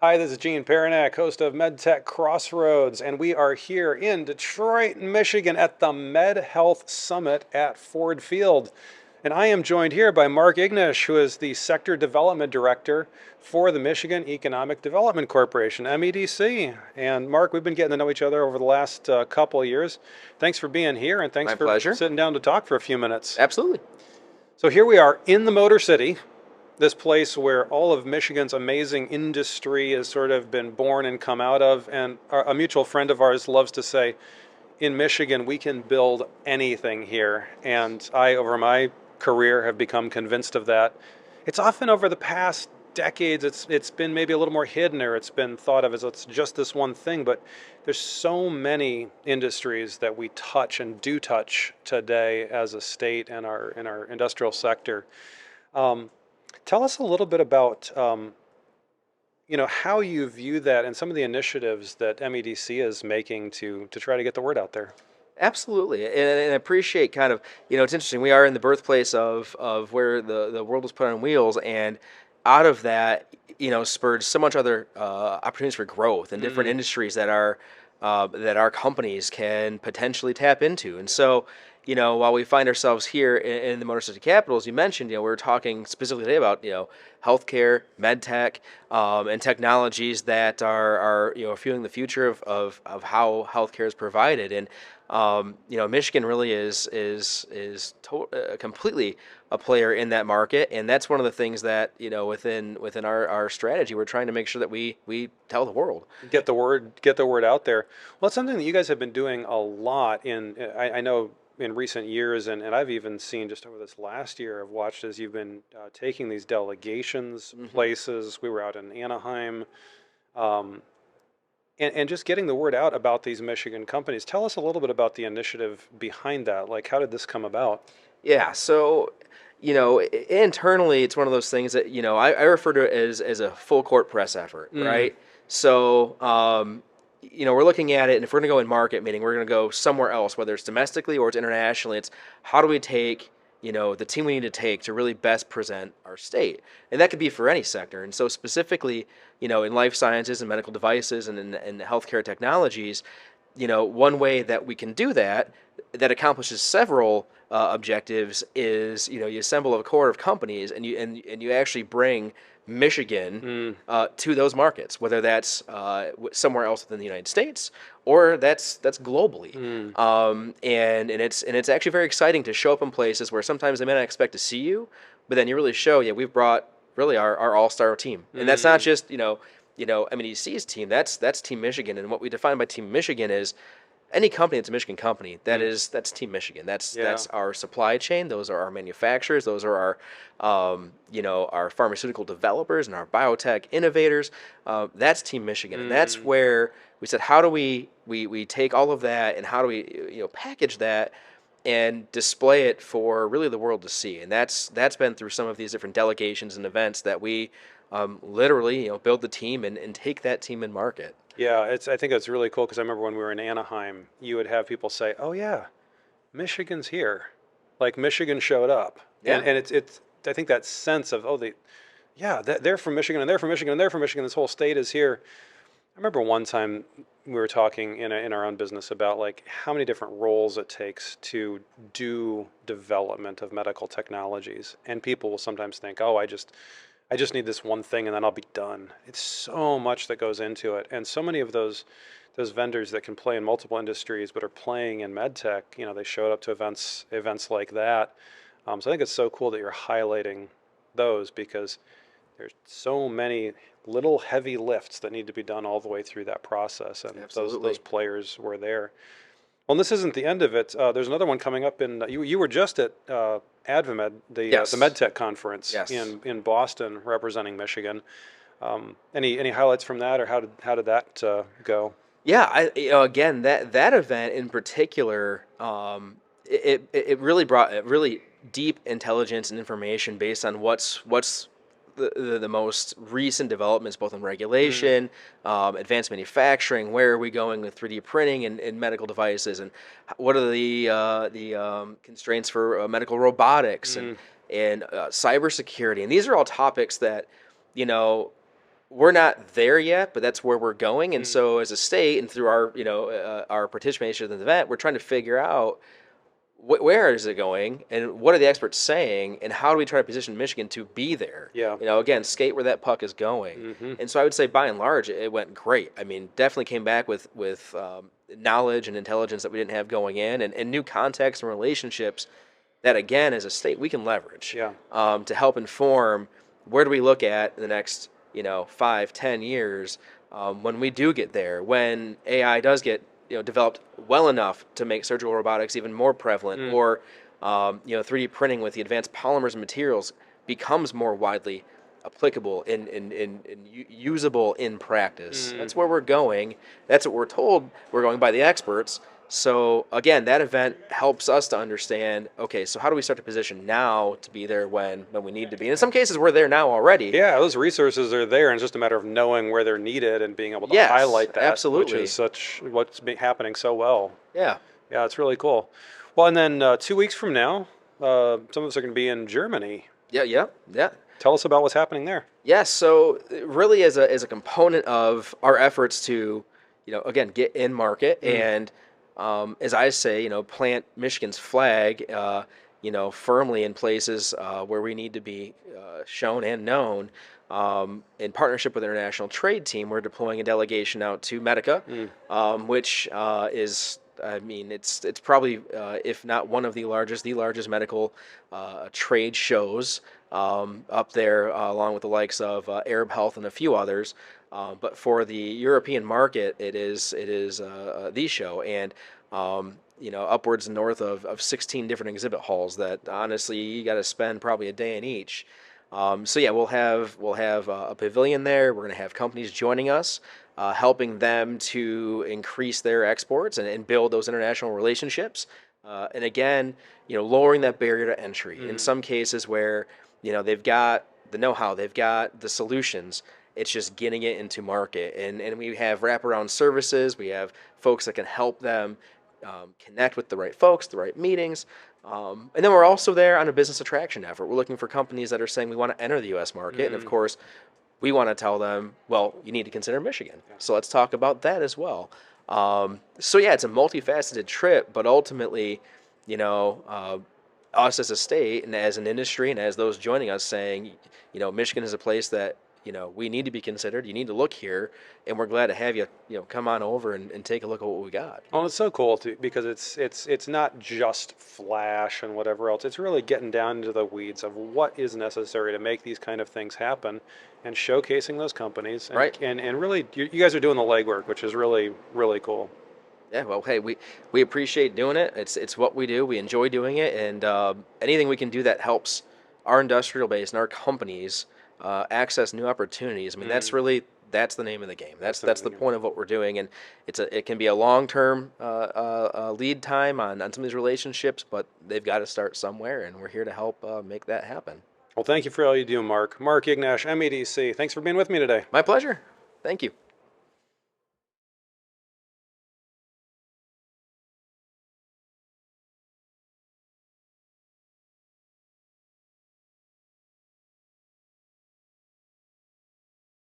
Hi, this is Gene Paranek, host of MedTech Crossroads, and we are here in Detroit, Michigan at the Med Health Summit at Ford Field. And I am joined here by Mark Ignish, who is the Sector Development Director for the Michigan Economic Development Corporation, MEDC. And Mark, we've been getting to know each other over the last couple of years. Thanks for being here, and thanks My for pleasure. sitting down to talk for a few minutes. Absolutely. So here we are in the Motor City, this place where all of Michigan's amazing industry has sort of been born and come out of. And a mutual friend of ours loves to say, in Michigan, we can build anything here. And I, over my career, have become convinced of that. It's often over the past decades, it's been maybe a little more hidden, or it's been thought of as it's just this one thing. But there's so many industries that we touch and do touch today as a state and our industrial sector. Um, Tell us a little bit about how you view that and some of the initiatives that MEDC is making to try to get the word out there. Absolutely. And I appreciate kind of, it's interesting. We are in the birthplace of where the world was put on wheels. And out of that, spurred so much other opportunities for growth and different Mm, industries that our companies can potentially tap into. And so, while we find ourselves here in the Motor City capital, as you mentioned, we were talking specifically today about, healthcare, med tech, and technologies that are fueling the future of how healthcare is provided. And Michigan really is completely a player in that market, and that's one of the things that within our strategy, we're trying to make sure that we tell the world. get the word out there. Well, it's something that you guys have been doing a lot in. I know in recent years, and I've even seen just over this last year, I've watched as you've been taking these delegations Hmm. places. We were out in Anaheim. Um, and just getting the word out about these Michigan companies. Tell us a little bit about the initiative behind that. Like, how did this come about? Yeah, so internally, it's one of those things that I refer to it as a full court press effort, Mm, right? So we're looking at it, and if we're going to go in market, meaning we're going to go somewhere else, whether it's domestically or it's internationally, it's how do we take the team we need to take to really best present our state, and that could be for any sector. And so specifically, in life sciences and medical devices and in healthcare technologies, one way that we can do that accomplishes several objectives is you assemble a core of companies and you actually bring Michigan mm, to those markets, whether that's somewhere else within the United States or that's globally. mm, And it's actually very exciting to show up in places where sometimes they may not expect to see you, but then you really show, yeah, we've brought really our all-star team, and that's not mm, just MEDC's team. That's Team Michigan, and what we define by Team Michigan is any company that's a Michigan company. mm. That's Team Michigan. That's Yeah. that's our supply chain. Those are our manufacturers. Those are our pharmaceutical developers and our biotech innovators. That's Team Michigan, and that's Mm. where we said, how do we take all of that, and how do we package that and display it for really the world to see. And that's been through some of these different delegations and events that we literally build the team and take that team in market. Yeah, I think it's really cool because I remember when we were in Anaheim, you would have people say, "Oh yeah, Michigan's here." Like Michigan showed up. And Yeah. it's I think that sense of, oh, yeah, they're from Michigan and they're from Michigan and they're from Michigan. This whole state is here. I remember one time we were talking in our own business about like how many different roles it takes to do development of medical technologies, and people will sometimes think, "Oh, I just need this one thing and then I'll be done." It's so much that goes into it, and so many of those vendors that can play in multiple industries but are playing in med tech, they showed up to events like that. So I think it's so cool that you're highlighting those because there's so many little heavy lifts that need to be done all the way through that process, and those Absolutely. players were there. Well, and this isn't the end of it. There's another one coming up in you were just at AdvaMed, the Yes. MedTech conference Yes. in Boston, representing Michigan. Any highlights from that, or how did that go? Yeah, again, that event in particular, it really brought really deep intelligence and information based on what's the most recent developments, both in Mm, regulation, advanced manufacturing. Where are we going with 3D printing and medical devices, and what are the constraints for medical robotics mm, and cybersecurity? And these are all topics that you know we're not there yet, but that's where we're going. And so, as a state, and through our our participation in the event, we're trying to figure out where is it going, and what are the experts saying, and how do we try to position Michigan to be there? Yeah. Again, skate where that puck is going. And so I would say, by and large, it went great. I mean, definitely came back with knowledge and intelligence that we didn't have going in, and new context and relationships that, again, as a state, we can leverage. Yeah. To help inform where do we look at in the next 5-10 years, when we do get there, when AI does get developed well enough to make surgical robotics even more prevalent, or 3D printing with the advanced polymers and materials becomes more widely applicable and usable in practice. That's where we're going. That's what we're told we're going by the experts. So again, that event helps us to understand, okay, so how do we start to position now to be there when we need to be? And in some cases, we're there now already. Yeah, those resources are there, and it's just a matter of knowing where they're needed and being able to Yes, highlight that, absolutely. which is what's happening so well. Yeah. Yeah, it's really cool. Well, and then 2 weeks from now, some of us are going to be in Germany. Yeah. Tell us about what's happening there. Yes, so really as a component of our efforts to, again, get in market and, as I say, plant Michigan's flag, firmly in places where we need to be shown and known. In partnership with International Trade Team, we're deploying a delegation out to Medica, which is, I mean, it's probably, if not one of the largest medical trade shows up there, along with the likes of Arab Health and a few others. But for the European market, it is the show, and upwards north of 16 different exhibit halls that honestly you got to spend probably a day in each. So yeah, we'll have a pavilion there. We're going to have companies joining us, helping them to increase their exports and build those international relationships. And again, lowering that barrier to entry. In some cases where they've got the know-how, they've got the solutions. It's just getting it into market, and we have wraparound services. We have folks that can help them connect with the right folks, the right meetings. And then we're also there on a business attraction effort. We're looking for companies that are saying we want to enter the U.S. market, and of course, we want to tell them, well, you need to consider Michigan. So let's talk about that as well. So yeah, it's a multifaceted trip, but ultimately, us as a state and as an industry and as those joining us saying, Michigan is a place that we need to be considered. You need to look here, and we're glad to have you, come on over and take a look at what we got. Well, it's so cool because it's not just flash and whatever else. It's really getting down into the weeds of what is necessary to make these kind of things happen, and showcasing those companies. And, Right. And really, you guys are doing the legwork, which is really, really cool. Yeah, well, hey, we appreciate doing it. It's what we do. We enjoy doing it, and anything we can do that helps our industrial base and our companies access new opportunities. I mean, that's the name of the game. That's the point of what we're doing, and it can be a long-term lead time on some of these relationships, but they've got to start somewhere, and we're here to help make that happen. Well, thank you for all you do, Mark. Mark Ignash, MEDC. Thanks for being with me today. My pleasure. Thank you.